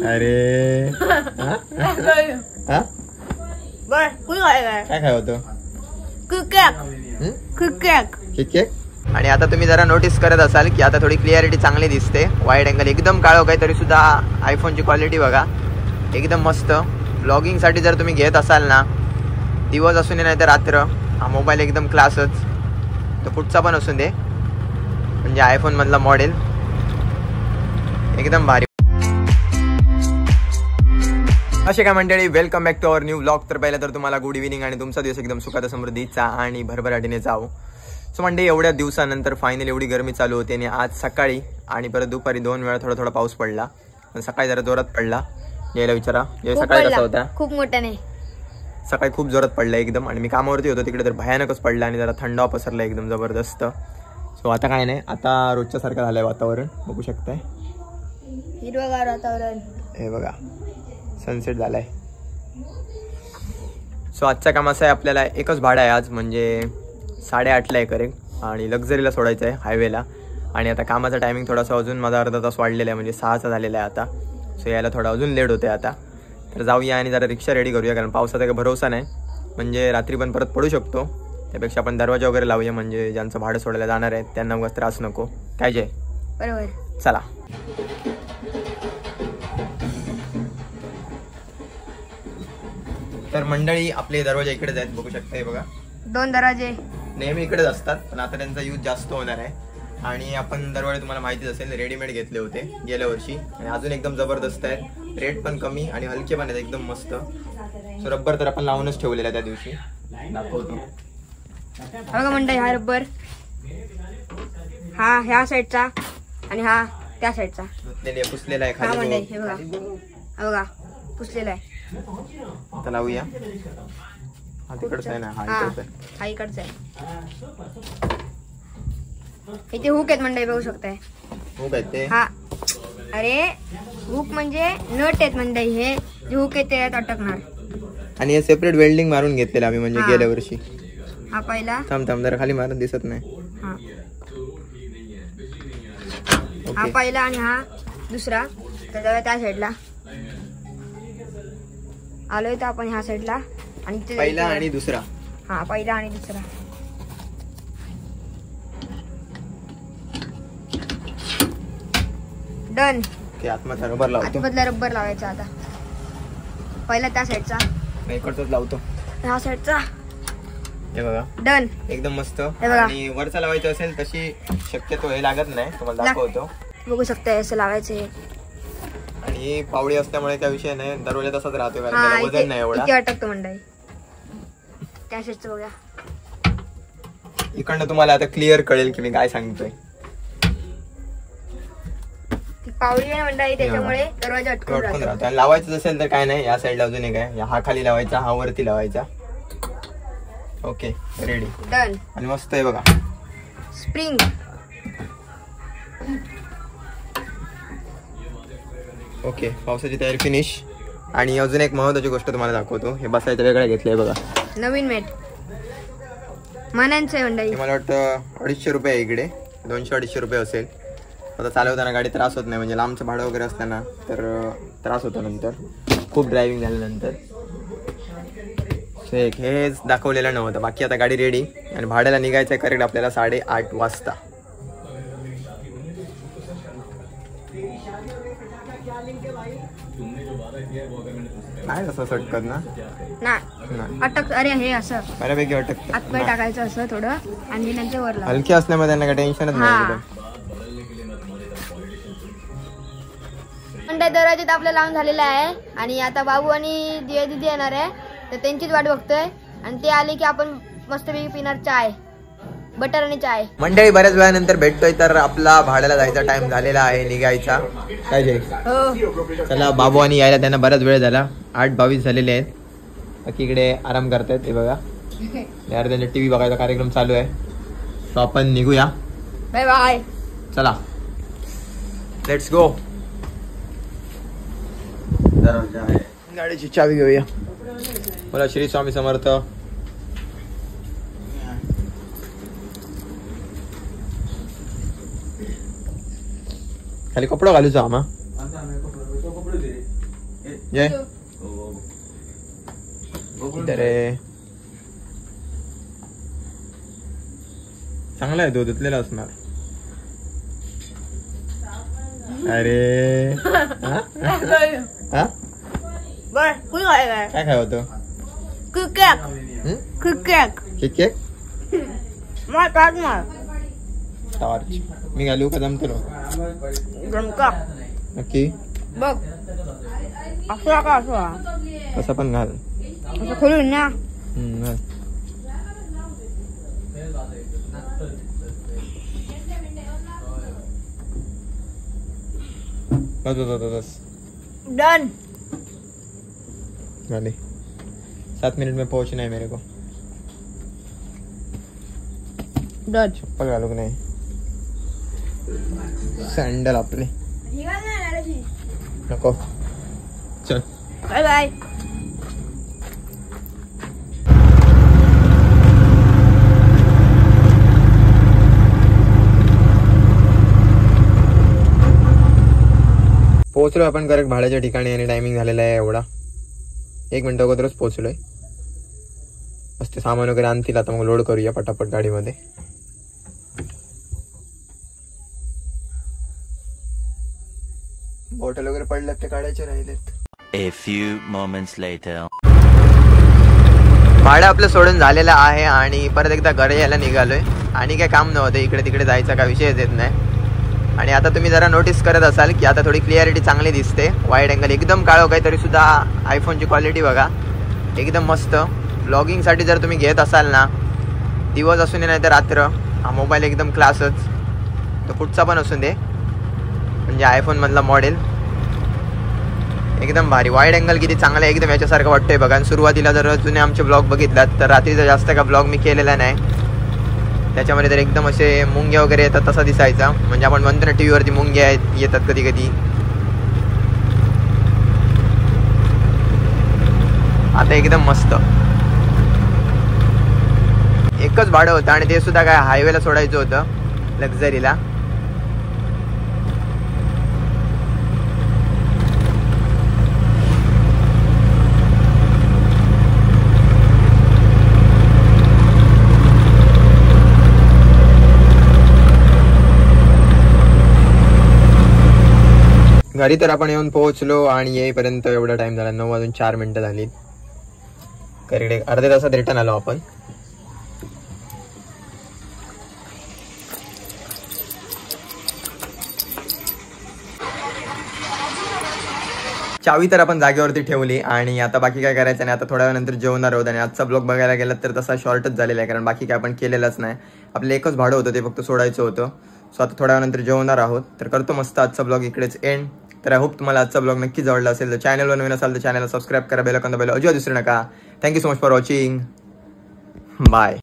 अरे काय खाय होतं केक. आणि आता तुम्ही जरा नोटीस करत असाल की आता थोडी क्लिअरिटी चांगली दिसते. वाईड अँगल एकदम काळो काय तरी सुद्धा आयफोनची क्वालिटी बघा एकदम मस्त. ब्लॉगिंगसाठी जर तुम्ही घेत असाल ना, दिवस असून दे नाही तर रात्र, हा मोबाईल एकदम क्लासच. तो पुढचा पण असून दे, म्हणजे आयफोन मधला मॉडेल एकदम भारी. असे काय मंडळी, welcome back to our new vlog. तर पहिला तर तुम्हाला गुड इव्हिनिंग आणि तुमचा दिवस एकदम सुखात समृद्धीचा आणि भरभराटीने जावो. सो मंडळी, एवढ्या दिवसानंतर फायनली एवढी गरमी चालू होती आणि आज सकाळी आणि परत दुपारी 2 वेळा थोडा थोडा पाऊस पडला. पण सकाळी जरा जोरात पडला. यायला विचारा सकाळी कसा होता. खूप मोठा नाही, सकाळी खूप जोरात पडला एकदम. आणि मी कामावरती होतो तिकडे तर भयानकच पडला आणि जरा थंडावा पसरला एकदम जबरदस्त. सो आता काय नाही, आता रोजच्या सारखं झालंय वातावरण. बघू शकताय हिरवगार वातावरण. हे बघा सनसेट झालाय. सो आजचा काम असं आहे, आपल्याला एकच भाडं आहे आज, म्हणजे 8:30ला आहे करेक्ट. आणि लक्झरीला सोडायचं आहे हायवेला. आणि आता कामाचा टायमिंग थोडासा अजून माझा अर्धा तास वाढलेला आहे, म्हणजे 6चा झालेला आहे आता. सो यायला थोडा अजून लेट होते आता. तर जाऊया आणि जरा रिक्षा रेडी करूया, कारण पावसाचा काही भरोसा नाही, म्हणजे रात्री पण परत पडू शकतो. त्यापेक्षा आपण दरवाजा वगैरे लावूया, म्हणजे ज्यांचं भाडं सोडायला जाणार आहे त्यांना मग त्रास नको. काय जे बरोबर. चला तर मंडळी, आपले दरवाजे इकडेच आहेत, बघू शकता. बघा 2 दरवाजे नेहमी इकडेच असतात, पण आता त्यांचा यूज जास्त होणार आहे. आणि आपण दरवाजे तुम्हाला माहितीच असेल रेडीमेड घेतले होते गेल्या वर्षी, आणि अजून एकदम जबरदस्त आहेत. रेट पण कमी आणि हलके पण आहेत एकदम मस्त. सो रब्बर तर आपण लावूनच ठेवलेला त्या दिवशी, दाखवतो बघा मंडळी. हा रब्बर, हा ह्या साईडचा आणि हा त्या साईडचा पुसलेला आहे खाली. हे बघा, हा बघा पुसलेला आहे. आता लावूया. हा तिकडचा आहे ना, हा इकडचा आहे. इथे हुक आहेत मंडळी, बघू शकताय. हुक आहेत ते, हा. अरे हुक म्हणजे नट आहेत मंडळी, हे जे हुक आहेत ते अटकणार. आणि हे सेपरेट वेल्डिंग मारून घेतलेलं आम्ही, म्हणजे गेल्या वर्षी. हा पहिला, थांब जरा खाली मारून दिसत नाही. हा पहिला आणि हा दुसरा. तर त्या साईडला आलोय तर आपण ह्या साईडला. आणि पहिला आणि दुसरा, हा पहिला आणि दुसरा. डन. आतमधला रबर लावतो, आतमधला रबर लावायचा. आता पहिला त्या साईडचा, इकडचाच लावतो ह्या साईडचा. हे बघा डन, एकदम मस्त. आणि वरचा लावायचं असेल तशी शक्यतो हे लागत नाही, तुम्हाला दाखवतो. बघू शकता असं लावायचं. आणि पावडी असल्यामुळे त्या विषय नाही, दरवाजा तसाच राहतो, कारण त्याला वजन नाही एवढा. अटकतो मंडळी त्या साईडचं. बघा इकडनं तुम्हाला आता क्लिअर कळेल की मी काय सांगतोय. पावडी आहे मंडळी, त्याच्यामुळे दरवाजा अटकून राहतो. लावायचं असेल तर काय नाही, या साईडला अजून एक आहे. हा खाली लावायचा, हा वरती लावायचा. Okay ready, done. आणि मस्त आहे बघा स्प्रिंग. ओके, पावसाची तयारी फिनिश. आणि अजून एक महत्वाची गोष्ट तुम्हाला दाखवतो. हे बसायचं वेगळं घेतलंय बघा, नवीन मेट मानांचं आहे मंडळी. मला वाटतं 250 रुपये आहे इकडे, 200-250 रुपये असेल. आता चालवताना गाडी त्रास होत नाही, म्हणजे लांबचं भाडं वगैरे असताना तर त्रास होतो नंतर, खूप ड्रायव्हिंग झाल्यानंतर. हेच दाखवलेलं नव्हतं. बाकी आता गाडी रेडी आणि भाड्याला निघायचं आहे करेक्ट आपल्याला 8:30 वाजता. नाही असं सटकत ना, अटक. अरे हे असं बऱ्यापैकी अटक, आतमध्ये टाकायचं असं थोडं आणि नंतर वर. हलकी असल्यामुळे त्यांना काही टेन्शनच नाही. दरवाजात आपलं लावून झालेलं आहे आणि आता बाबू आणि दिया दिदी येणार आहे, तर त्यांचीच वाट बघतोय. आणि ते आले की आपण मस्तपैकी पिणार चाय, बटर आणि चाय. मंडळी, बऱ्याच वेळानंतर भेटतोय, तर आपला भाड्याला जायचा टाइम झालेला आहे निघायचा. काय जे हो चला, बाबू आणि यायला त्यांना बराच वेळ झाला, 8:22 झालेले आहेत. बाकी इकडे आराम करतायत. हे बघा यार, त्यांचा टीव्ही बघायचा कार्यक्रम चालू आहे. तो आपण निघूया. Bye bye. चला लेट्स गो. गाडीची चावी घेऊया. मला श्री स्वामी समर्थ. खाली कपडा घालूचा आम्हा. जय इधर चांगला आहे, दूध धुतलेला असणार. अरे काय खाय होतं? मी घालू का जमतो नक्की? बघ असं का कसं पण घाल. खोलून ना. डन. 7 मिनट में पहुंचना है मेरे को. डन. चप्पल घालू नाही, सॅन्डल आपले नको. चल बाय बाय. पोहोचलो आपण करेक्ट भाड्याच्या ठिकाणी आणि टायमिंग झालेला आहे एवढा. 1 मिनिट अगोदरच पोहोचलोय. मस्त सामान वगैरे आणतील आता, मग लोड करूया पटापट गाडीमध्ये. बॉटल वगैरे पडल्यात ते काढायचे राहिलेत. A few moments later. भाडं आपलं सोडून झालेलं आहे आणि परत एकदा घरी यायला निघालोय. आणि काय काम नव्हतं, इकडे तिकडे जायचा काय विषयच येत नाही. आणि आता तुम्ही जरा नोटीस करत असाल की आता थोडी क्लिअरिटी चांगली दिसते. वाईड अँगल एकदम काळो काय तरी सुद्धा आयफोनची क्वालिटी बघा एकदम मस्त. ब्लॉगिंगसाठी जर तुम्ही घेत असाल ना, दिवस असून दे नाही तर रात्र, हा मोबाईल एकदम क्लासच. तो कुठचा पण असून दे, म्हणजे आयफोनमधला मॉडेल एकदम भारी. वाईड अँगल किती चांगला आहे, एकदम याच्यासारखं वाटतंय बघा. आणि सुरुवातीला जर जुने आमचे ब्लॉग बघितलात तर रात्रीचा जास्त का ब्लॉग मी केलेला नाही, त्याच्यामध्ये तर एकदम असे मुंग्या वगैरे येतात तसा दिसायचा. म्हणजे आपण म्हणतो ना टीव्ही वरती मुंग्या येतात कधी कधी, आता एकदम मस्त. एकच भाडं होतं आणि ते सुद्धा काय हायवेला सोडायचं होतं, लक्झरीला. घरी तर आपण येऊन पोहोचलो आणि येईपर्यंत एवढा टाइम झाला, 9:04 झाली. करेक्ट अर्ध्या तासात रिटर्न आलो आपण. चावी तर आपण जागेवरती ठेवली आणि आता बाकी काय करायचं नाही. आता थोड्या वेळानंतर जेवणार आहोत. आणि आजचा ब्लॉग बघायला गेला तर तसा शॉर्टच झालेला आहे, कारण बाकी काय आपण केलेलंच नाही. आपलं एकच भाडं होतं, ते फक्त सोडायचं होतं. सो आता थोड्या वेळानंतर जेवणार आहोत. तर करतो मस्त आजचा ब्लॉग इकडेच एंड. तर आय होप तुम्हाला आजचा ब्लॉग नक्कीच आवडला असेल. तर चॅनलवर नवीन असाल तर चॅनलला सबस्क्राईब करा, बेल आयकॉन दाबायला अजिबात विसरू नका. Thank you so much for watching. Bye.